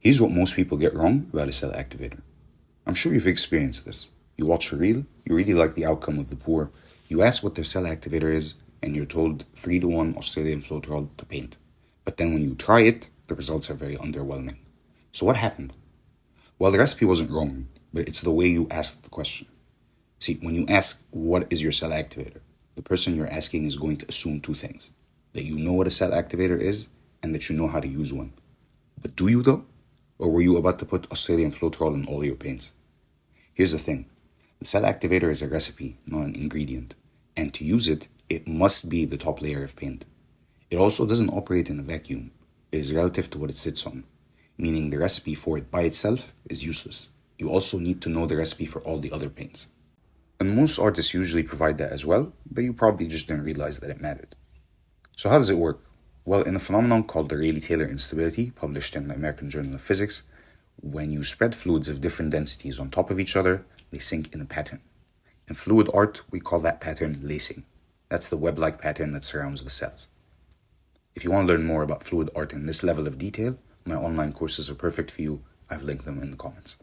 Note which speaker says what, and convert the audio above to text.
Speaker 1: Here's what most people get wrong about a cell activator. I'm sure you've experienced this. You watch a reel, you really like the outcome of the pour, you ask what their cell activator is, and you're told 3-to-1 Australian floetrol to paint. But then when you try it, the results are very underwhelming. So what happened? Well, the recipe wasn't wrong, but it's the way you asked the question. See, when you ask, what is your cell activator? The person you're asking is going to assume two things. That you know what a cell activator is, and that you know how to use one. But do you though? Or were you about to put Australian floetrol in all your paints? Here's the thing. The cell activator is a recipe, not an ingredient. And to use it, it must be the top layer of paint. It also doesn't operate in a vacuum. It is relative to what it sits on, meaning the recipe for it by itself is useless. You also need to know the recipe for all the other paints. And most artists usually provide that as well, but you probably just didn't realize that it mattered. So how does it work? Well, in a phenomenon called the Rayleigh-Taylor instability, published in the American Journal of Physics, when you spread fluids of different densities on top of each other, they sink in a pattern. In fluid art, we call that pattern lacing. That's the web-like pattern that surrounds the cells. If you want to learn more about fluid art in this level of detail, my online courses are perfect for you. I've linked them in the comments.